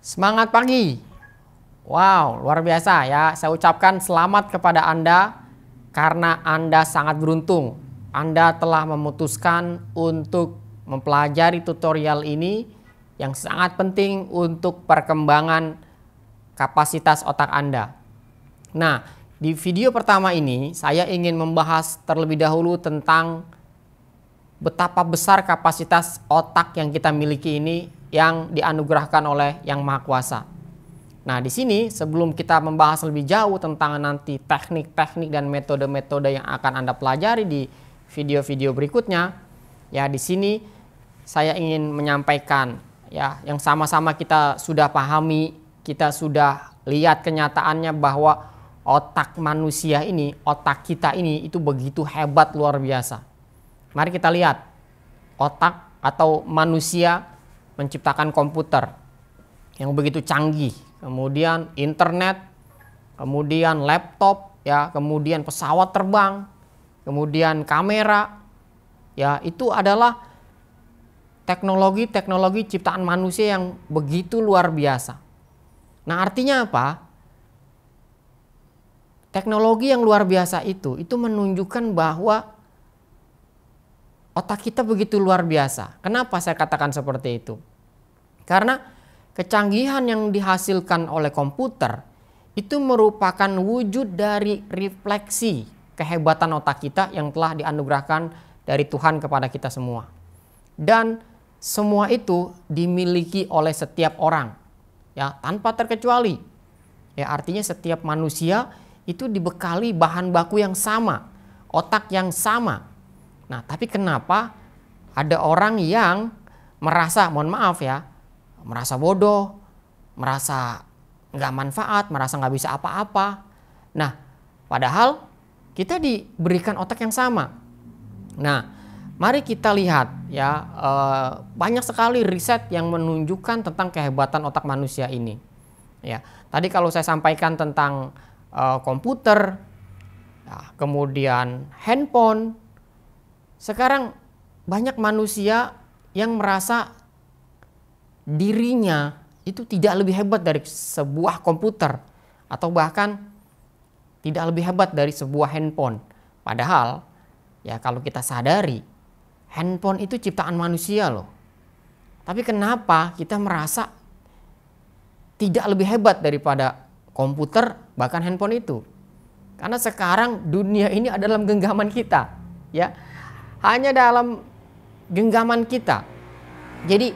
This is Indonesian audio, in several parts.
Semangat pagi. Wow, luar biasa ya. Saya ucapkan selamat kepada Anda karena Anda sangat beruntung. Anda telah memutuskan untuk mempelajari tutorial ini yang sangat penting untuk perkembangan kapasitas otak Anda. Nah, di video pertama ini saya ingin membahas terlebih dahulu tentang betapa besar kapasitas otak yang kita miliki ini yang dianugerahkan oleh Yang Maha Kuasa. Nah, di sini sebelum kita membahas lebih jauh tentang nanti teknik-teknik dan metode-metode yang akan Anda pelajari di video-video berikutnya, ya di sini saya ingin menyampaikan ya yang sama-sama kita sudah pahami, kita sudah lihat kenyataannya bahwa otak manusia ini, otak kita ini itu begitu hebat, luar biasa. Mari kita lihat otak atau manusia menciptakan komputer yang begitu canggih, kemudian internet, kemudian laptop, ya, kemudian pesawat terbang, kemudian kamera, ya, itu adalah teknologi-teknologi ciptaan manusia yang begitu luar biasa. Nah, artinya apa? Teknologi yang luar biasa itu menunjukkan bahwa otak kita begitu luar biasa. Kenapa saya katakan seperti itu? Karena kecanggihan yang dihasilkan oleh komputer itu merupakan wujud dari refleksi kehebatan otak kita yang telah dianugerahkan dari Tuhan kepada kita semua. Dan semua itu dimiliki oleh setiap orang, ya, tanpa terkecuali. Ya, artinya setiap manusia itu dibekali bahan baku yang sama, otak yang sama. Nah, tapi kenapa ada orang yang merasa, mohon maaf ya, merasa bodoh, merasa nggak manfaat, merasa nggak bisa apa-apa. Nah, padahal kita diberikan otak yang sama. Nah, mari kita lihat ya, banyak sekali riset yang menunjukkan tentang kehebatan otak manusia ini. Ya, tadi kalau saya sampaikan tentang komputer, ya, kemudian handphone. Sekarang banyak manusia yang merasa dirinya itu tidak lebih hebat dari sebuah komputer atau bahkan tidak lebih hebat dari sebuah handphone. Padahal ya kalau kita sadari handphone itu ciptaan manusia loh. Tapi kenapa kita merasa tidak lebih hebat daripada komputer bahkan handphone itu? Karena sekarang dunia ini adalah dalam genggaman kita, ya. Hanya dalam genggaman kita. Jadi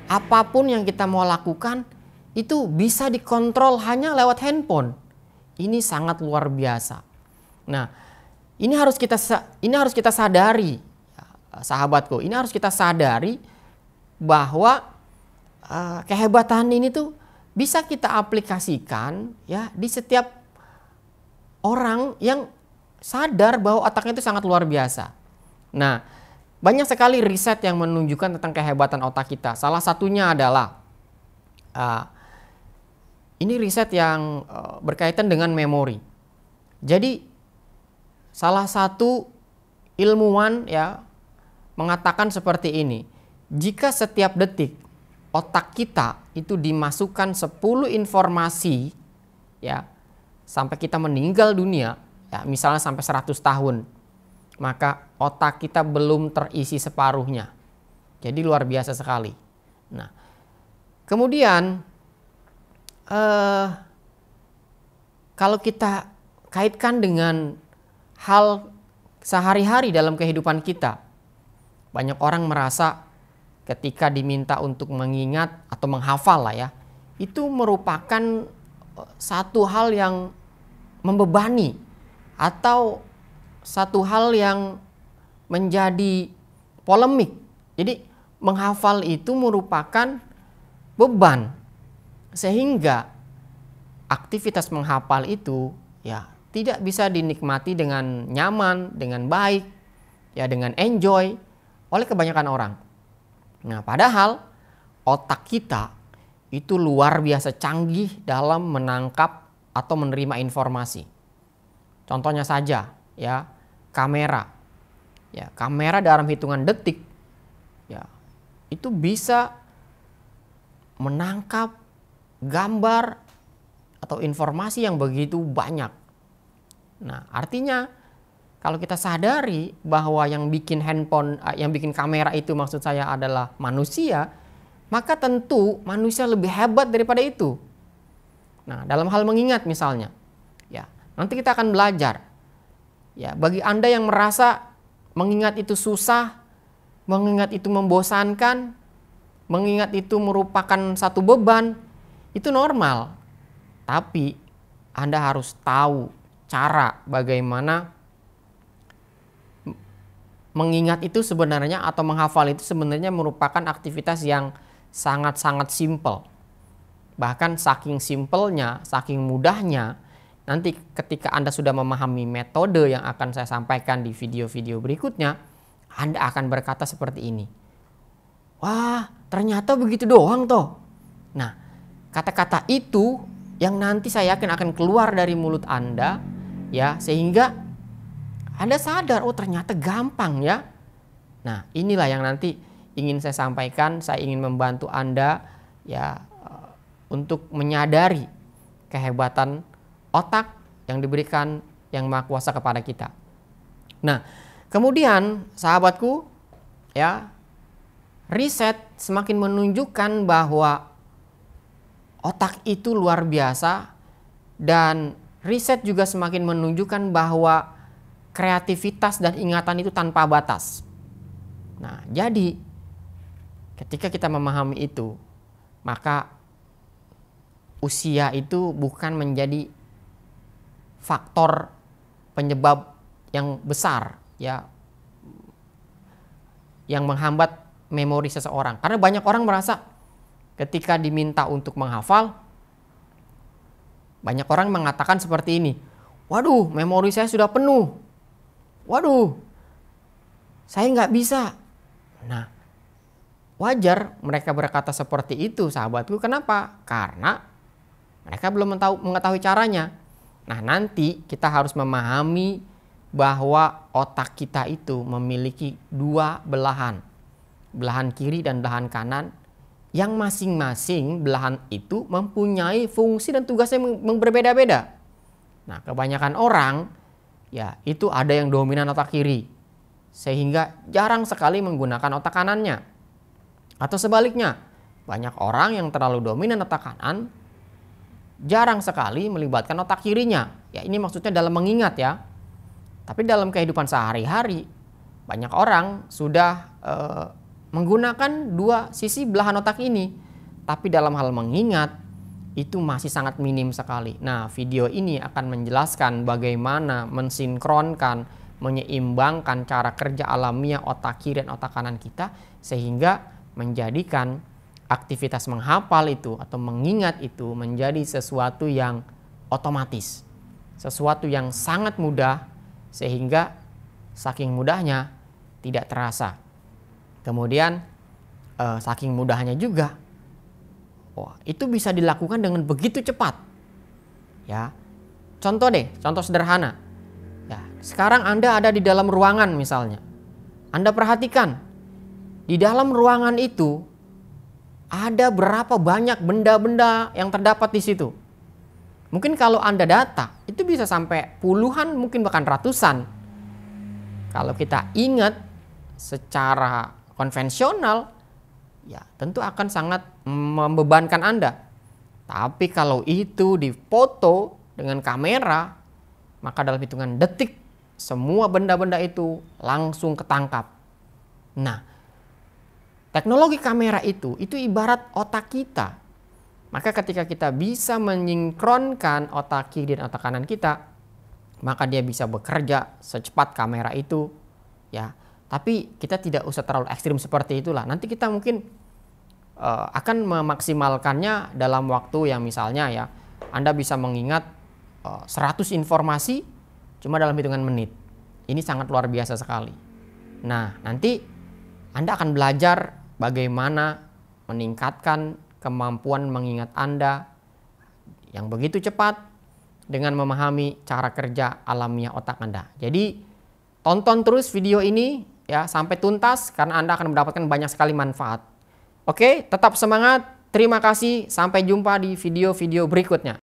apapun yang kita mau lakukan itu bisa dikontrol hanya lewat handphone. Ini sangat luar biasa. Nah, ini harus kita sadari, sahabatku. Ini harus kita sadari bahwa kehebatan ini tuh bisa kita aplikasikan ya di setiap orang yang sadar bahwa otaknya itu sangat luar biasa. Nah, banyak sekali riset yang menunjukkan tentang kehebatan otak kita. Salah satunya adalah ini riset yang berkaitan dengan memori. Jadi salah satu ilmuwan ya mengatakan seperti ini. Jika setiap detik otak kita itu dimasukkan 10 informasi ya sampai kita meninggal dunia, ya misalnya sampai 100 tahun. Maka otak kita belum terisi separuhnya. Jadi luar biasa sekali. Nah, kemudian kalau kita kaitkan dengan hal sehari-hari dalam kehidupan kita, banyak orang merasa ketika diminta untuk mengingat atau menghafal lah ya, itu merupakan satu hal yang membebani atau satu hal yang menjadi polemik. Jadi menghafal itu merupakan beban. Sehingga aktivitas menghafal itu ya tidak bisa dinikmati dengan nyaman, dengan baik, ya dengan enjoy oleh kebanyakan orang. Nah, padahal otak kita itu luar biasa canggih dalam menangkap atau menerima informasi. Contohnya saja ya, kamera. Ya, kamera dalam hitungan detik ya itu bisa menangkap gambar atau informasi yang begitu banyak. Nah, artinya kalau kita sadari bahwa yang bikin handphone, yang bikin kamera itu maksud saya adalah manusia, maka tentu manusia lebih hebat daripada itu. Nah, dalam hal mengingat misalnya, ya, nanti kita akan belajar. Ya, bagi Anda yang merasa mengingat itu susah, mengingat itu membosankan, mengingat itu merupakan satu beban, itu normal. Tapi Anda harus tahu cara bagaimana mengingat itu sebenarnya atau menghafal itu sebenarnya merupakan aktivitas yang sangat-sangat simpel. Bahkan saking simpelnya, saking mudahnya, nanti ketika Anda sudah memahami metode yang akan saya sampaikan di video-video berikutnya, Anda akan berkata seperti ini. Wah, ternyata begitu doang toh. Nah, kata-kata itu yang nanti saya yakin akan keluar dari mulut Anda, ya, sehingga Anda sadar, oh ternyata gampang ya. Nah, inilah yang nanti ingin saya sampaikan. Saya ingin membantu Anda ya untuk menyadari kehebatan otak yang diberikan Yang Maha Kuasa kepada kita. Nah, kemudian sahabatku, ya, riset semakin menunjukkan bahwa otak itu luar biasa, dan riset juga semakin menunjukkan bahwa kreativitas dan ingatan itu tanpa batas. Nah, jadi ketika kita memahami itu, maka usia itu bukan menjadi faktor penyebab yang besar, ya, yang menghambat memori seseorang. Karena banyak orang merasa ketika diminta untuk menghafal, banyak orang mengatakan seperti ini, waduh, memori saya sudah penuh, waduh, saya nggak bisa. Nah, wajar mereka berkata seperti itu, sahabatku. Kenapa? Karena mereka belum mengetahui caranya. Nah, nanti kita harus memahami bahwa otak kita itu memiliki dua belahan. Belahan kiri dan belahan kanan. Yang masing-masing belahan itu mempunyai fungsi dan tugasnya berbeda-beda. Nah, kebanyakan orang, ya, itu ada yang dominan otak kiri. Sehingga jarang sekali menggunakan otak kanannya. Atau sebaliknya, banyak orang yang terlalu dominan otak kanan, jarang sekali melibatkan otak kirinya. Ya, ini maksudnya dalam mengingat ya. Tapi dalam kehidupan sehari-hari, banyak orang sudah menggunakan dua sisi belahan otak ini. Tapi dalam hal mengingat, itu masih sangat minim sekali. Nah, video ini akan menjelaskan bagaimana mensinkronkan, menyeimbangkan cara kerja alamiah otak kiri dan otak kanan kita, sehingga menjadikan aktivitas menghafal itu atau mengingat itu menjadi sesuatu yang otomatis, sesuatu yang sangat mudah, sehingga saking mudahnya tidak terasa. Kemudian saking mudahnya juga, wah, itu bisa dilakukan dengan begitu cepat. Ya, contoh sederhana. Ya, sekarang Anda ada di dalam ruangan misalnya. Anda perhatikan di dalam ruangan itu ada berapa banyak benda-benda yang terdapat di situ. Mungkin kalau Anda data, itu bisa sampai puluhan, mungkin bahkan ratusan. Kalau kita ingat secara konvensional, ya tentu akan sangat membebankan Anda. Tapi kalau itu difoto dengan kamera, maka dalam hitungan detik, semua benda-benda itu langsung ketangkap. Nah, teknologi kamera itu ibarat otak kita. Maka ketika kita bisa menyinkronkan otak kiri dan otak kanan kita, maka dia bisa bekerja secepat kamera itu, ya. Tapi kita tidak usah terlalu ekstrim seperti itulah. Nanti kita mungkin akan memaksimalkannya dalam waktu yang misalnya, ya, Anda bisa mengingat 100 informasi cuma dalam hitungan menit. Ini sangat luar biasa sekali. Nah, nanti Anda akan belajar bagaimana meningkatkan kemampuan mengingat Anda yang begitu cepat dengan memahami cara kerja alamiah otak Anda. Jadi tonton terus video ini ya sampai tuntas, karena Anda akan mendapatkan banyak sekali manfaat. Oke, tetap semangat, Terima kasih, sampai jumpa di video-video berikutnya.